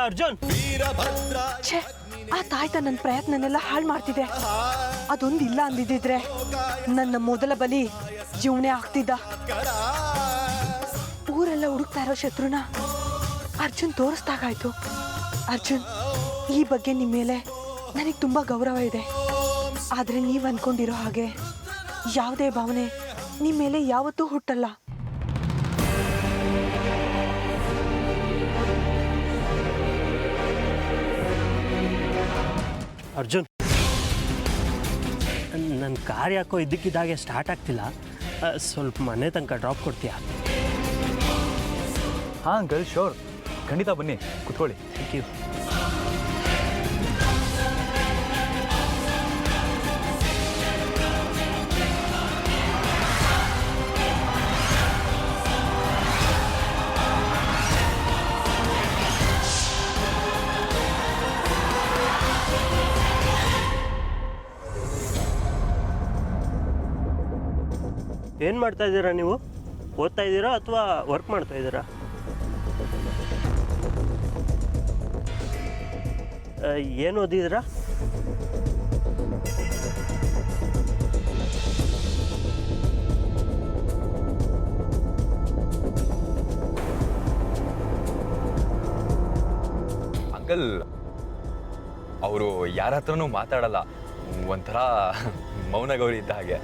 ಅರ್ಜುನ್ ಛೇ, ಆ ತಾಯ್ತ ನನ್ನ ಪ್ರಯತ್ನನೆಲ್ಲ ಹಾಳು ಮಾಡ್ತಿದೆ. ಅದೊಂದು ಇಲ್ಲ ಅಂದಿದ್ದಿದ್ರೆ ನನ್ನ ಮೊದಲ ಬಲಿ ಜೀವನೇ ಆಗ್ತಿದ್ದ. ಊರೆಲ್ಲ ಹುಡುಕ್ತಾ ಇರೋ ಶತ್ರುನ ಅರ್ಜುನ್ ತೋರಿಸ್ದಾಗಾಯ್ತು. ಅರ್ಜುನ್, ಈ ಬಗ್ಗೆ ನಿಮ್ಮ ಮೇಲೆ ನನಗೆ ತುಂಬಾ ಗೌರವ ಇದೆ. ಆದ್ರೆ ನೀವು ಅನ್ಕೊಂಡಿರೋ ಹಾಗೆ ಯಾವುದೇ ಭಾವನೆ ನಿಮ್ಮ ಮೇಲೆ ಯಾವತ್ತೂ ಹುಟ್ಟಲ್ಲ. ಅರ್ಜುನ್, ನನ್ನ ಕಾರ್ ಯಾಕೋ ಇದ್ದಕ್ಕಿದ್ದಾಗೆ ಸ್ಟಾರ್ಟ್ ಆಗ್ತಿಲ್ಲ. ಸ್ವಲ್ಪ ಮನೆ ತನಕ ಡ್ರಾಪ್ ಕೊಡ್ತೀಯಾ? ಹಾಂ ಅಂಕಲ್, ಶೋರ್, ಖಂಡಿತ ಬನ್ನಿ, ಕುತ್ಕೊಳ್ಳಿ. Thank you. ಏನು ಮಾಡ್ತಾ ಇದ್ದೀರಾ ನೀವು? ಓದ್ತಾ ಇದ್ದೀರಾ ಅಥವಾ ವರ್ಕ್ ಮಾಡ್ತಾ ಇದ್ದೀರಾ? ಏನು ಓದಿದ್ದೀರಾ? ಅಂಕಲ್, ಅವರು ಯಾರ ಹತ್ರನೂ ಮಾತಾಡಲ್ಲ, ಒಂಥರ ಮೌನಗೌರಿ ಇದ್ದ ಹಾಗೆ.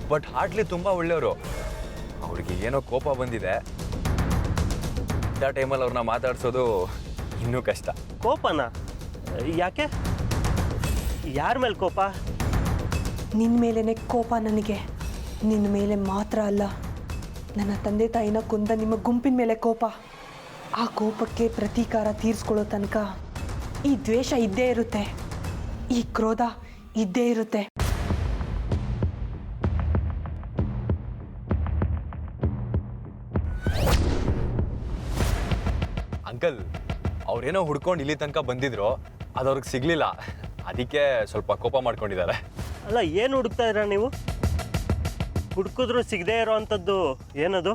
ಬಟ್ ಹಾರ್ಟ್ಲಿ ತುಂಬ ಒಳ್ಳೆಯವರು. ಅವ್ರಿಗೆ ಏನೋ ಕೋಪ ಬಂದಿದೆ. ಆ ಟೈಮಲ್ಲಿ ಅವ್ರನ್ನ ಮಾತಾಡ್ಸೋದು ಇನ್ನೂ ಕಷ್ಟ. ಕೋಪನಾ? ಯಾಕೆ? ಯಾರ ಮೇಲೆ ಕೋಪ? ನಿನ್ನ ಮೇಲೇನೆ ಕೋಪ ನನಗೆ. ನಿನ್ನ ಮೇಲೆ ಮಾತ್ರ ಅಲ್ಲ, ನನ್ನ ತಂದೆ ತಾಯಿನ ಕೊಂದ ನಿಮ್ಮ ಗುಂಪಿನ ಮೇಲೆ ಕೋಪ. ಆ ಕೋಪಕ್ಕೆ ಪ್ರತೀಕಾರ ತೀರಿಸ್ಕೊಳ್ಳೋ ತನಕ ಈ ದ್ವೇಷ ಇದ್ದೇ ಇರುತ್ತೆ, ಈ ಕ್ರೋಧ ಇದ್ದೇ ಇರುತ್ತೆ. ಅಂಕಲ್, ಅವ್ರೇನೋ ಹುಡ್ಕೊಂಡು ಇಲ್ಲಿ ತನಕ ಬಂದಿದ್ರು, ಅದು ಅವ್ರಿಗೆ ಸಿಗಲಿಲ್ಲ, ಅದಕ್ಕೆ ಸ್ವಲ್ಪ ಕೋಪ ಮಾಡ್ಕೊಂಡಿದ್ದಾರೆ. ಅಲ್ಲ, ಏನು ಹುಡುಕ್ತಾ ಇದ್ದೀರಾ ನೀವು? ಹುಡುಕಿದ್ರು ಸಿಗದೇ ಇರೋ ಅಂಥದ್ದು ಏನದು?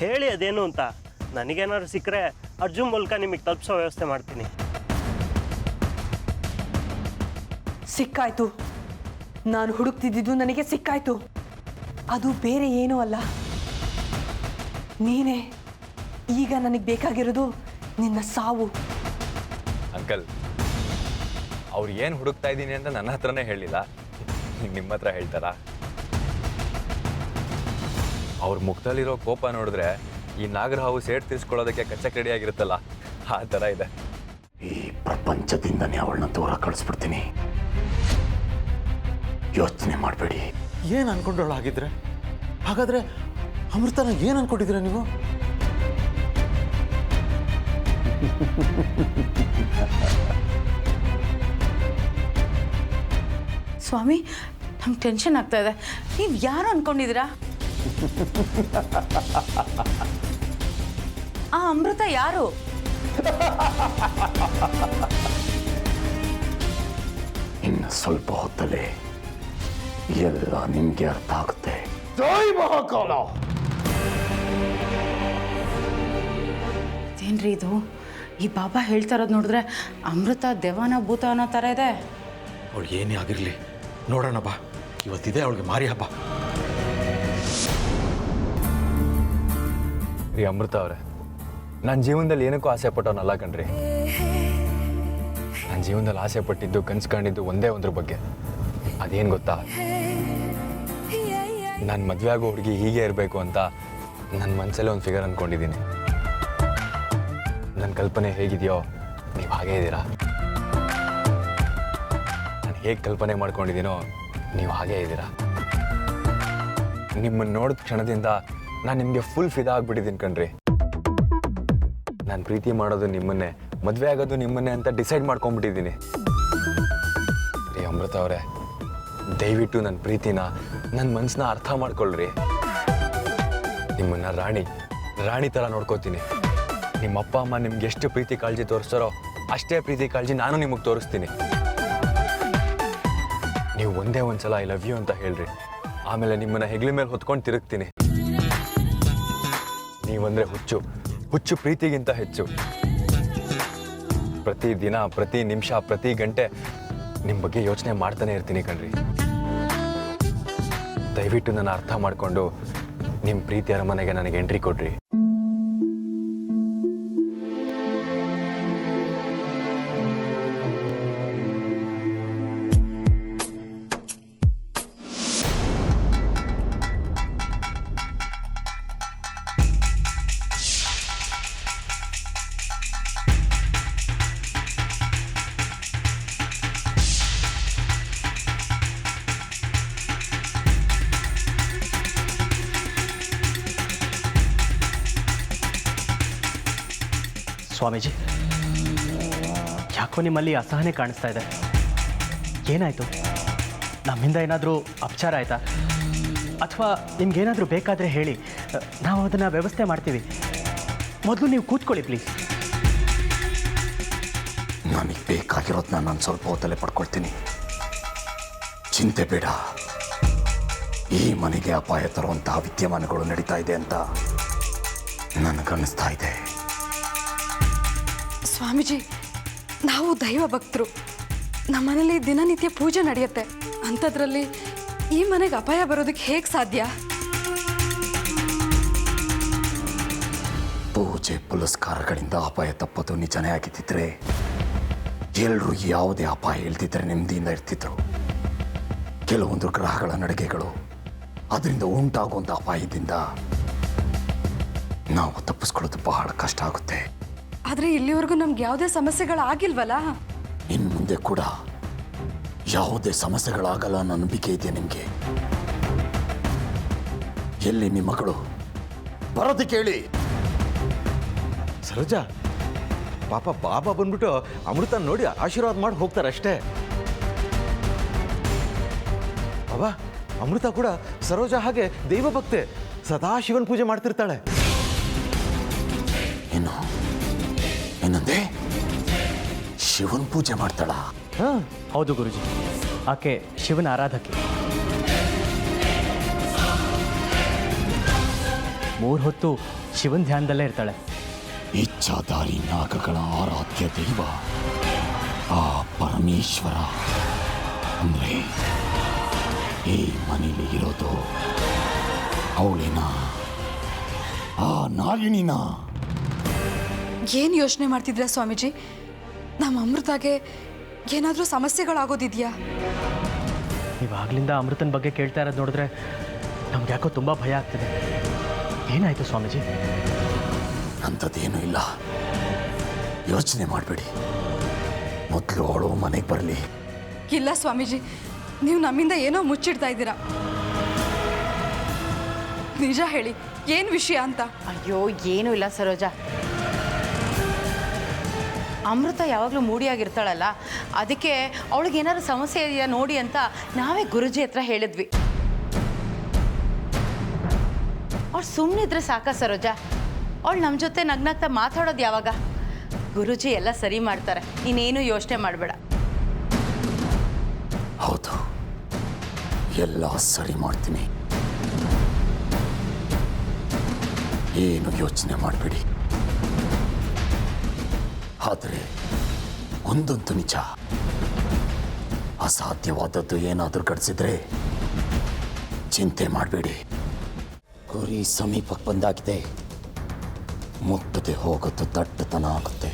ಹೇಳಿ ಅದೇನು ಅಂತ. ನನಗೇನಾದ್ರು ಸಿಕ್ಕರೆ ಅರ್ಜುನ್ ಮೂಲಕ ನಿಮಗೆ ತಲುಪಿಸೋ ವ್ಯವಸ್ಥೆ ಮಾಡ್ತೀನಿ. ಸಿಕ್ಕಾಯ್ತು, ನಾನು ಹುಡುಕ್ತಿದ್ದು ನನಗೆ ಸಿಕ್ಕಾಯ್ತು. ಅದು ಬೇರೆ ಏನೂ ಅಲ್ಲ, ನೀನೇ. ಈಗ ನನಗೆ ಬೇಕಾಗಿರೋದು ನಿನ್ನ ಸಾವು. ಅಂಕಲ್, ಅವ್ರು ಏನು ಹುಡುಕ್ತಾ ಇದ್ದೀನಿ ಅಂತ ನನ್ನ ಹತ್ರನೇ ಹೇಳಿಲ್ಲ, ನಿಮ್ಮ ಹತ್ರ ಹೇಳ್ತಾರಾ? ಅವ್ರ ಮುಖದಲ್ಲಿರೋ ಕೋಪ ನೋಡಿದ್ರೆ ಈ ನಾಗರಹಾವು ಸೇಡ್ ತೀರಿಸ್ಕೊಳ್ಳೋದಕ್ಕೆ ಕಚ್ಚಕ್ಕೆ ರೆಡಿ ಆಗಿರುತ್ತಲ್ಲ, ಆ ಥರ ಇದೆ. ಈ ಪ್ರಪಂಚದಿಂದನೇ ಅವಳನ್ನ ದೂರ ಕಳಿಸ್ಬಿಡ್ತೀನಿ. ಯೋಚನೆ ಮಾಡಬೇಡಿ. ಏನು ಅನ್ಕೊಂಡವಳಾಗಿದ್ರೆ? ಹಾಗಾದ್ರೆ ಅಮೃತನ ಏನು ಅನ್ಕೊಂಡಿದ್ದೀರಾ ನೀವು? ಸ್ವಾಮಿ, ನಮ್ಗೆ ಟೆನ್ಷನ್ ಆಗ್ತಾ ಇದೆ. ನೀವು ಯಾರು ಅನ್ಕೊಂಡಿದ್ದೀರಾ? ಆ ಅಮೃತ ಯಾರು? ಇನ್ನು ಸ್ವಲ್ಪ ಹೊತ್ತಲ್ಲೇ ಎಲ್ಲ ನಿಮ್ಗೆ ಅರ್ಥ ಆಗುತ್ತೆ. ಜೈ ಮಹಾಕಾಲ! ಏನ್ರಿ ಇದು? ಈ ಬಾಬಾ ಹೇಳ್ತಾ ಇರೋದು ನೋಡಿದ್ರೆ ಅಮೃತ ದೇವಾನ ಭೂತ ಅನ್ನೋ ಥರ ಇದೆ. ಅವಳು ಏನೇ ಆಗಿರಲಿ, ನೋಡೋಣ ಬಾ, ಇವತ್ತಿದೆ ಅವಳಿಗೆ ಮಾರಿ ಹಬ್ಬ. ರೀ ಅಮೃತ ಅವರೇ, ನನ್ನ ಜೀವನದಲ್ಲಿ ಏನಕ್ಕೂ ಆಸೆ ಪಟ್ಟವನಲ್ಲ ಕಣ್ರಿ. ನನ್ನ ಜೀವನದಲ್ಲಿ ಆಸೆ ಪಟ್ಟಿದ್ದು, ಕನ್ಸು ಕಂಡಿದ್ದು ಒಂದೇ ಒಂದ್ರ ಬಗ್ಗೆ. ಅದೇನು ಗೊತ್ತಾ? ನಾನು ಮದುವೆ ಆಗೋ ಹುಡುಗಿ ಹೀಗೆ ಇರಬೇಕು ಅಂತ ನನ್ನ ಮನಸ್ಸಲ್ಲೇ ಒಂದು ಫಿಗರ್ ಅಂದ್ಕೊಂಡಿದ್ದೀನಿ. ನನ್ನ ಕಲ್ಪನೆ ಹೇಗಿದೆಯೋ ನೀವು ಹಾಗೇ ಇದ್ದೀರಾ. ನಾನು ಹೇಗೆ ಕಲ್ಪನೆ ಮಾಡ್ಕೊಂಡಿದ್ದೀನೋ ನೀವು ಹಾಗೇ ಇದ್ದೀರಾ. ನಿಮ್ಮನ್ನು ನೋಡಿದ ಕ್ಷಣದಿಂದ ನಾನು ನಿಮಗೆ ಫುಲ್ ಫಿದಾ ಆಗ್ಬಿಟ್ಟಿದ್ದೀನಿ ಕಣ್ರಿ. ನಾನು ಪ್ರೀತಿ ಮಾಡೋದು ನಿಮ್ಮನ್ನೇ, ಮದುವೆ ಆಗೋದು ನಿಮ್ಮನ್ನೇ ಅಂತ ಡಿಸೈಡ್ ಮಾಡ್ಕೊಂಡ್ಬಿಟ್ಟಿದ್ದೀನಿ. ರೀ ಅಮೃತ ಅವರೇ, ದಯವಿಟ್ಟು ನನ್ನ ಪ್ರೀತಿನ, ನನ್ನ ಮನಸ್ಸನ್ನ ಅರ್ಥ ಮಾಡ್ಕೊಳ್ರಿ. ನಿಮ್ಮನ್ನ ರಾಣಿ ಥರ ನೋಡ್ಕೋತೀನಿ. ನಿಮ್ಮ ಅಪ್ಪ ಅಮ್ಮ ನಿಮ್ಗೆ ಎಷ್ಟು ಪ್ರೀತಿ ಕಾಳಜಿ ತೋರಿಸ್ತಾರೋ ಅಷ್ಟೇ ಪ್ರೀತಿ ಕಾಳಜಿ ನಾನು ನಿಮಗೆ ತೋರಿಸ್ತೀನಿ. ನೀವು ಒಂದೇ ಒಂದ್ಸಲ ಐ ಲವ್ ಯು ಅಂತ ಹೇಳ್ರಿ, ಆಮೇಲೆ ನಿಮ್ಮನ್ನ ಹೆಗ್ಲ ಮೇಲೆ ಹೊತ್ಕೊಂಡು ತಿರುಗ್ತೀನಿ. ನೀವಂದ್ರೆ ಹುಚ್ಚು ಹುಚ್ಚು ಪ್ರೀತಿಗಿಂತ ಹೆಚ್ಚು. ಪ್ರತಿ ದಿನ, ಪ್ರತಿ ನಿಮಿಷ, ಪ್ರತಿ ಗಂಟೆ ನಿಮ್ಮ ಬಗ್ಗೆ ಯೋಚನೆ ಮಾಡ್ತಾನೆ ಇರ್ತೀನಿ ಕಣ್ರಿ. ದಯವಿಟ್ಟು ನನ್ನ ಅರ್ಥ ಮಾಡಿಕೊಂಡು ನಿಮ್ಮ ಪ್ರೀತಿ ಅರಮನೆಗೆ ನನಗೆ ಎಂಟ್ರಿ ಕೊಡ್ರಿ. ಸ್ವಾಮೀಜಿ, ಯಾಕೋ ನಿಮ್ಮಲ್ಲಿ ಅಸಹನೆ ಕಾಣಿಸ್ತಾ ಇದೆ. ಏನಾಯಿತು? ನಮ್ಮಿಂದ ಏನಾದರೂ ಅಪಚಾರ ಆಯಿತಾ? ಅಥವಾ ನಿಮ್ಗೇನಾದರೂ ಬೇಕಾದರೆ ಹೇಳಿ, ನಾವು ಅದನ್ನು ವ್ಯವಸ್ಥೆ ಮಾಡ್ತೀವಿ. ಮೊದಲು ನೀವು ಕೂತ್ಕೊಳ್ಳಿ ಪ್ಲೀಸ್. ನನಗೆ ಬೇಕಾಗಿರೋದನ್ನ ನಾನು ಸ್ವಲ್ಪ ಹೊತ್ತಲ್ಲೇ ಪಡ್ಕೊಳ್ತೀನಿ. ಚಿಂತೆ ಬೇಡ. ಈ ಮನೆಗೆ ಅಪಾಯ ತರುವಂತಹ ವಿದ್ಯಮಾನಗಳು ನಡೀತಾ ಇದೆ ಅಂತ ನನಗನ್ನಿಸ್ತಾ ಇದೆ. ಸ್ವಾಮೀಜಿ, ನಾವು ದೈವ ಭಕ್ತರು. ನಮ್ಮನೇಲಿ ದಿನನಿತ್ಯ ಪೂಜೆ ನಡೆಯುತ್ತೆ. ಅಂಥದ್ರಲ್ಲಿ ಈ ಮನೆಗೆ ಅಪಾಯ ಬರೋದಕ್ಕೆ ಹೇಗೆ ಸಾಧ್ಯ? ಪೂಜೆ ಪುರಸ್ಕಾರಗಳಿಂದ ಅಪಾಯ ತಪ್ಪೋದು ನಿಜನೇ ಆಗಿದ್ದಿದ್ರೆ ಎಲ್ಲರೂ ಯಾವುದೇ ಅಪಾಯ ಇಲ್ದಿದ್ರೆ ನೆಮ್ಮದಿಯಿಂದ ಇರ್ತಿದ್ರು. ಕೆಲವೊಂದು ಗ್ರಹಗಳ ನಡಿಗೆಗಳು, ಅದರಿಂದ ಉಂಟಾಗುವಂಥ ಅಪಾಯದಿಂದ ನಾವು ತಪ್ಪಿಸ್ಕೊಳ್ಳೋದು ಬಹಳ ಕಷ್ಟ ಆಗುತ್ತೆ. ಆದರೆ ಇಲ್ಲಿವರೆಗೂ ನಮ್ಗೆ ಯಾವುದೇ ಸಮಸ್ಯೆಗಳಾಗಿಲ್ವಲ್ಲ? ಇನ್ನು ಮುಂದೆ ಕೂಡ ಯಾವುದೇ ಸಮಸ್ಯೆಗಳಾಗಲ್ಲ ಅನ್ನೋ ನಂಬಿಕೆ ಇದೆಯಾ ನಿಮಗೆ? ಎಲ್ಲಿ ನಿಮ್ಮ ಮಗಳು ಬರೋದಕ್ಕೆ ಹೇಳಿ. ಸರೋಜಾ, ಪಾಪ ಬಾಬಾ ಬಂದ್ಬಿಟ್ಟು ಅಮೃತ ನೋಡಿ ಆಶೀರ್ವಾದ ಮಾಡಿ ಹೋಗ್ತಾರಷ್ಟೇ. ಬಾಬಾ, ಅಮೃತ ಕೂಡ ಸರೋಜಾ ಹಾಗೆ ದೈವ ಭಕ್ತೆ, ಸದಾ ಶಿವನ್ ಪೂಜೆ ಮಾಡ್ತಿರ್ತಾಳೆ. ಏನಂದೆ? ಶಿವನ್ ಪೂಜೆ ಮಾಡ್ತಾಳ? ಹೌದು ಗುರುಜಿ, ಆಕೆ ಶಿವನ ಆರಾಧಕಿ. 3 ಹೊತ್ತು ಶಿವನ ಧ್ಯಾನದಲ್ಲೇ ಇರ್ತಾಳೆ. ಇಚ್ಛಾಧಾರಿ ನಾಗಗಳ ಆರಾಧ್ಯ ದೈವ ಆ ಪರಮೇಶ್ವರ ಅಂದ್ರೆ ಈ ಮನೇಲಿ ಇರೋದು ಅವಳಿನ, ಆ ನಾಗಿಣಿನ. ಏನು ಯೋಚನೆ ಮಾಡ್ತಿದ್ರ ಸ್ವಾಮೀಜಿ? ನಮ್ಮ ಅಮೃತಾಗೆ ಏನಾದರೂ ಸಮಸ್ಯೆಗಳಾಗೋದಿದೆಯಾ? ನೀವಾಗಲಿಂದ ಅಮೃತನ ಬಗ್ಗೆ ಕೇಳ್ತಾ ಇರೋದು ನೋಡಿದ್ರೆ ನಮ್ಗೆ ಯಾಕೋ ತುಂಬ ಭಯ ಆಗ್ತಿದೆ. ಏನಾಯಿತು ಸ್ವಾಮೀಜಿ? ಅಂಥದ್ದೇನೂ ಇಲ್ಲ, ಯೋಚನೆ ಮಾಡಬೇಡಿ. ಮೊದಲು ಅವಳು ಮನೆಗೆ ಬರಲಿ. ಇಲ್ಲ ಸ್ವಾಮೀಜಿ, ನೀವು ನಮ್ಮಿಂದ ಏನೋ ಮುಚ್ಚಿಡ್ತಾ ಇದ್ದೀರಾ. ನಿಜ ಹೇಳಿ, ಏನು ವಿಷಯ ಅಂತ? ಅಯ್ಯೋ, ಏನೂ ಇಲ್ಲ ಸರೋಜಾ. ಅಮೃತ ಯಾವಾಗಲೂ ಮೂಡಿಯಾಗಿರ್ತಾಳಲ್ಲ, ಅದಕ್ಕೆ ಅವಳಿಗೆ ಏನಾದ್ರು ಸಮಸ್ಯೆ ಇದೆಯಾ ನೋಡಿ ಅಂತ ನಾವೇ ಗುರುಜಿ ಹತ್ರ ಹೇಳಿದ್ವಿ. ಅವಳು ಸುಮ್ಮನಿದ್ರೆ ಸಾಕ ಸರೋಜಾ? ಅವಳು ನಮ್ಮ ಜೊತೆ ನಗ್ನಗ್ತಾ ಮಾತಾಡೋದು ಯಾವಾಗ? ಗುರುಜಿ ಎಲ್ಲ ಸರಿ ಮಾಡ್ತಾರೆ, ನೀನೇನು ಯೋಚನೆ ಮಾಡಬೇಡ. ಹೌದು, ಎಲ್ಲ ಸರಿ ಮಾಡ್ತೀನಿ. ಏನು ಯೋಚನೆ ಮಾಡಬೇಡಿ. ಆದರೆ ಒಂದಂತೂ ನಿಜ, ಅಸಾಧ್ಯವಾದದ್ದು ಏನಾದರೂ ಘಟಿಸಿದ್ರೆ ಚಿಂತೆ ಮಾಡಬೇಡಿ. ಗುರಿ ಸಮೀಪಕ್ಕೆ ಬಂದಾಗಿದೆ, ಮುಟ್ಟದೆ ಹೋಗೋದು ದಟ್ಟತನ ಆಗುತ್ತೆ.